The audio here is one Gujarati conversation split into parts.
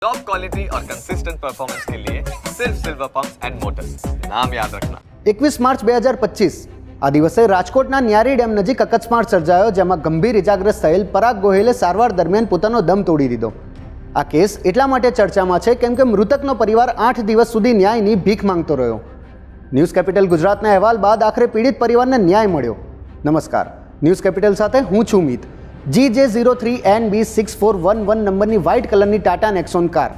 टॉप क्वालिटी और कंसिस्टेंट परफॉर्मेंस के लिए सिर्फ सिल्वर पंप्स एंड मोटर्स, नाम याद रखना। 21 માર્ચ 2025 આ દિવસે રાજકોટના ન્યારી ડેમ નજીક અકસ્માત સર્જાયો, જેમાં ગંભીર ઇજાગ્રસ્ત થયેલ પરાગ ગોહિલે સારવાર દરમિયાન પોતાનો દમ તોડી દીધો। આ કેસ એટલા માટે ચર્ચામાં છે કેમ કે મૃતકનો પરિવાર 8 દિવસ સુધી ન્યાયની ભીખ માંગતો રહ્યો। ન્યૂઝ કેપિટલ ગુજરાતના અહેવાલ બાદ આખરે પીડિત પરિવારને ન્યાય મળ્યો। નમસ્કાર, ન્યૂઝ કેપિટલ સાથે હું છું મિત। GJ03NB6411 નંબરની વ્હાઇટ કલરની ટાટા નેક્સોન કાર,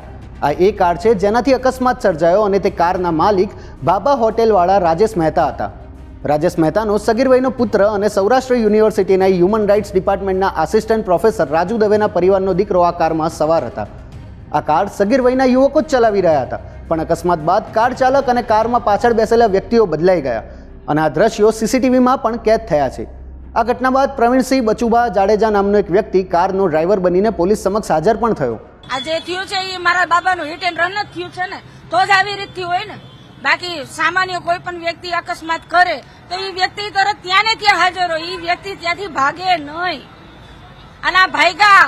આ એ કાર છે જેનાથી અકસ્માત સર્જાયો અને તે કારના માલિક બાબા હોટેલવાળા રાજેશ મહેતા હતા। રાજેશ મહેતાનો સગીર વયનો પુત્ર અને સૌરાષ્ટ્ર યુનિવર્સિટીના હ્યુમન રાઇટ્સ ડિપાર્ટમેન્ટના આસિસ્ટન્ટ પ્રોફેસર રાજુ દવેના પરિવારનો દીકરો આ કારમાં સવાર હતા। આ કાર સગીર વયના યુવકો જ ચલાવી રહ્યા હતા, પણ અકસ્માત બાદ કાર ચાલક અને કારમાં પાછળ બેસેલા વ્યક્તિઓ બદલાઈ ગયા અને આ દ્રશ્યો સીસીટીવીમાં પણ કેદ થયા છે। આ ઘટના બાદ પ્રવીણસિંહ બચુભા જાડેજા નામનો એક વ્યક્તિ કારનો ડ્રાઈવર બનીને પોલીસ સમક્ષ હાજર પણ થયો। આજે થયું છે એ મારા બાબાનું હિટ એન્ડ રન જ થયું છે ને, તો જ આવી રીતથી હોય ને। બાકી સામાન્ય કોઈ પણ વ્યક્તિ અકસ્માત કરે તો એ વ્યક્તિ તરત ત્યાં ને ત્યાં હાજર હોય, એ વ્યક્તિ ત્યાંથી ભાગે નહીં। અને આ ભાઈગા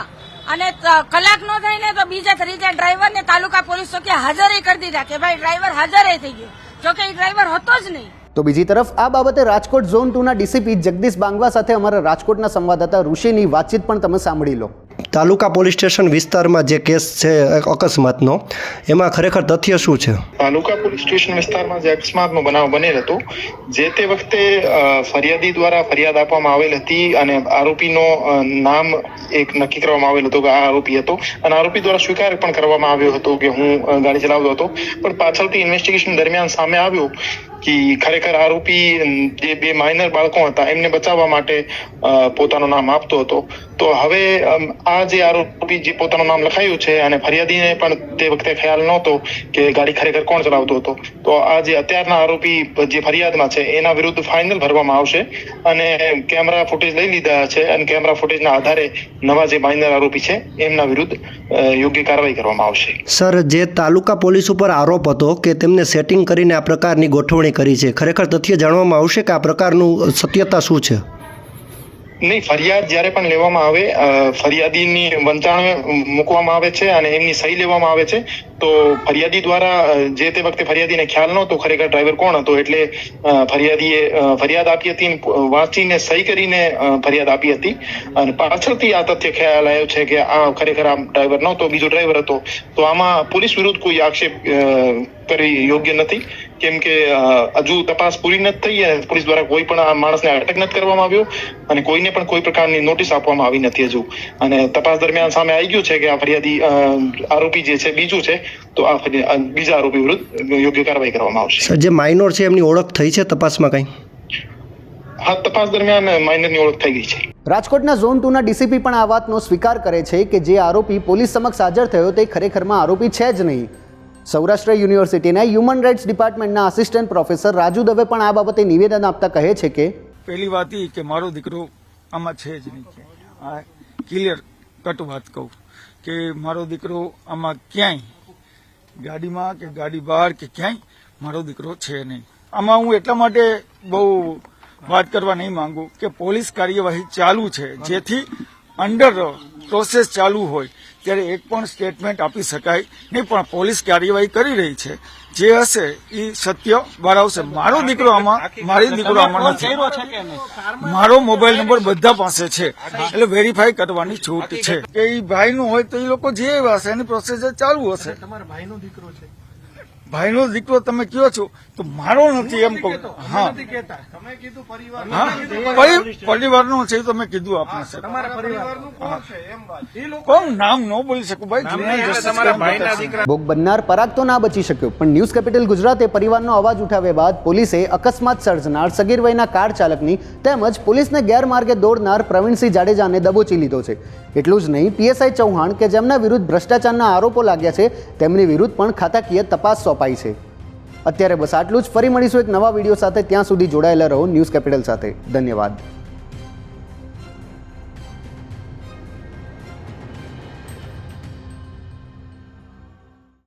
અને કલાક નો થાય ને તો બીજા ત્રીજા ડ્રાઈવરને તાલુકા પોલીસ ચોકી હાજર કરી દીધા કે ભાઈ ડ્રાઈવર હાજર થઈ ગયો, જોકે એ ડ્રાઈવર હતો જ નહીં। તો બીજી તરફ આ બાબતે રાજકોટ ઝોન 2 ના ડીસીપી જગદીશ બાંગવા સાથે અમારા રાજકોટના સંવાદદાતા ઋષિની વાતચીત પણ તમે સાંભળી લો। તાલુકા પોલીસ સ્ટેશન વિસ્તારમાં જે કેસ છે અકસ્માતનો, એમાં ખરેખર તથ્ય શું છે? તાલુકા પોલીસ સ્ટેશન વિસ્તારમાં જે અકસ્માતનો બનાવ બનેલ હતો, જે તે વખતે ફરિયાદી દ્વારા ફરિયાદ આપવામાં આવેલ હતી અને આરોપીનો નામ એક નક્કી કરવામાં આવેલ હતો કે આ આરોપી હતો અને આરોપી દ્વારા સ્વીકાર પણ કરવામાં આવ્યો હતો કે હું ગાડી ચલાવતો હતો, પણ પાછળથી ઇન્વેસ્ટિગેશન દરમિયાન સામે આવ્યું કે ખરેખર આરોપી જે બે માઇનર બાળકો હતા એમને બચાવવા માટે પોતાનું નામ આપતો હતો। તો હવે આ જે આરોપી જે પોતાનું નામ લખાયું છે અને ફરિયાદીને પણ તે વખતે ખ્યાલ નહોતો કે ગાડી ખરેખર કોણ ચલાવતો હતો, તો આ જે અત્યારના આરોપી જે ફરિયાદમાં છે એના વિરુદ્ધ ફાઇનલ ભરવામાં આવશે અને કેમેરા ફૂટેજ લઈ લીધા છે અને કેમેરા ફૂટેજના આધારે નવા જે માઇનર આરોપી છે એમના વિરુદ્ધ યોગ્ય કાર્યવાહી કરવામાં આવશે। સર, જે તાલુકા પોલીસ ઉપર આરોપ હતો કે તેમને સેટિંગ કરીને આ પ્રકારની ગોઠવણી કરી છે, ખરેખર તથ્ય જાણવામાં આવશે કે આ પ્રકારનું સત્યતા શું છે? નહીં, ફરિયાદ જ્યારે પણ લેવામાં આવે, ફરિયાદીની વંચાણે મૂકવામાં આવે છે અને એમની સહી લેવામાં આવે છે। તો ફરિયાદી દ્વારા જે તે વખતે ફરિયાદીને ખ્યાલ નહોતો ખરેખર ડ્રાઈવર કોણ હતો, એટલે ફરિયાદીએ ફરિયાદ આપી હતી, વાંચીને સહી કરીને ફરિયાદ આપી હતી અને પાછળથી આ તથ્ય ખ્યાલ આવ્યો છે કે આ ખરેખર આ ડ્રાઈવર નહોતો, બીજો ડ્રાઈવર હતો। તો આમાં પોલીસ વિરુદ્ધ કોઈ આક્ષેપ કરી યોગ્ય નથી, કેમ કે હજુ તપાસ પૂરી નથી થઈ અને પોલીસ દ્વારા કોઈ પણ આ માણસને અટક નથી કરવામાં આવ્યો અને કોઈને પણ કોઈ પ્રકારની નોટિસ આપવામાં આવી નથી હજુ। અને તપાસ દરમિયાન સામે આવી ગયું છે કે આ ફરિયાદી આરોપી જે છે બીજું છે, તો આ બીજા આરોપી વિરુદ્ધ યોગ્ય કાર્યવાહી કરવામાં આવશે। સર, જે માઇનોર છે એમની ઓળખ થઈ છે તપાસમાં કંઈ? હા, તપાસ દરમિયાન માઇનરની ઓળખ થઈ ગઈ છે। રાજકોટના ઝોન 2 ના ડીસીપી પણ આ વાતનો સ્વીકાર કરે છે કે જે આરોપી પોલીસ સમક્ષ હાજર થયો તે ખરેખરમાં આરોપી છે જ નહીં। સૌરાષ્ટ્ર યુનિવર્સિટીના હ્યુમન રાઇટ્સ ડિપાર્ટમેન્ટના આસિસ્ટન્ટ પ્રોફેસર રાજુ દવે પણ આ બાબતે નિવેદન આપતા કહે છે કે પહેલી વાત એ કે મારો દીકરો આમાં છે જ નહીં, આ ક્લિયર કટ વાત કહું કે મારો દીકરો આમાં ક્યાંય ગાડીમાં કે ગાડી બહાર કે ક્યાંય મારો દીકરો છે નહીં। આમાં હું એટલા માટે બહુ વાત કરવા નહીં માંગુ કે પોલીસ કાર્યવાહી ચાલુ છે, જેથી અંડર પ્રોસેસ ચાલુ હોય ત્યારે એક પણ સ્ટેટમેન્ટ આપી શકાય નહીં, પણ પોલીસ કાર્યવાહી કરી રહી છે, જે હશે એ સત્ય બહાર આવશે। મારો દીકરો આમાં નથી, મારો મોબાઈલ નંબર બધા પાસે છે, એટલે વેરીફાઈ કરવાની છૂટ છે કે એ ભાઈનું હોય તો એ લોકો જે હશે એની પ્રોસેસ ચાલુ હશે। ભાઈનો દીકરો તમે કયો છો તો મારો નથી એમ કહું। હા, પરિવારનો છે તો મેં કીધું આપને સર, કોણ નામ ન બોલી શકું ભાઈ। ભોગ બનનાર પરાગ તો ના બચી શક્યો, પણ ન્યૂઝ કેપિટલ ગુજરાતે પરિવારનો અવાજ ઉઠાવ્યા બાદ પોલીસે અકસ્માત સર્જનાર સગીર વયના કાર ચાલકની તેમજ પોલીસને ગેરમાર્ગે દોડનાર પ્રવીણસિંહ જાડેજાને દબોચી લીધો છે। એટલું જ નહીં, પીએસઆઈ ચૌહાણ કે જેમના વિરુદ્ધ ભ્રષ્ટાચારના આરોપો લાગ્યા છે તેમની વિરુદ્ધ પણ ખાતાકીય તપાસ સોંપાઈ છે। અત્યારે બસ આટલું જ। ફરી મળીશું એક નવા વિડીયો સાથે, ત્યાં સુધી જોડાયેલા રહો ન્યૂઝ કેપિટલ સાથે। ધન્યવાદ।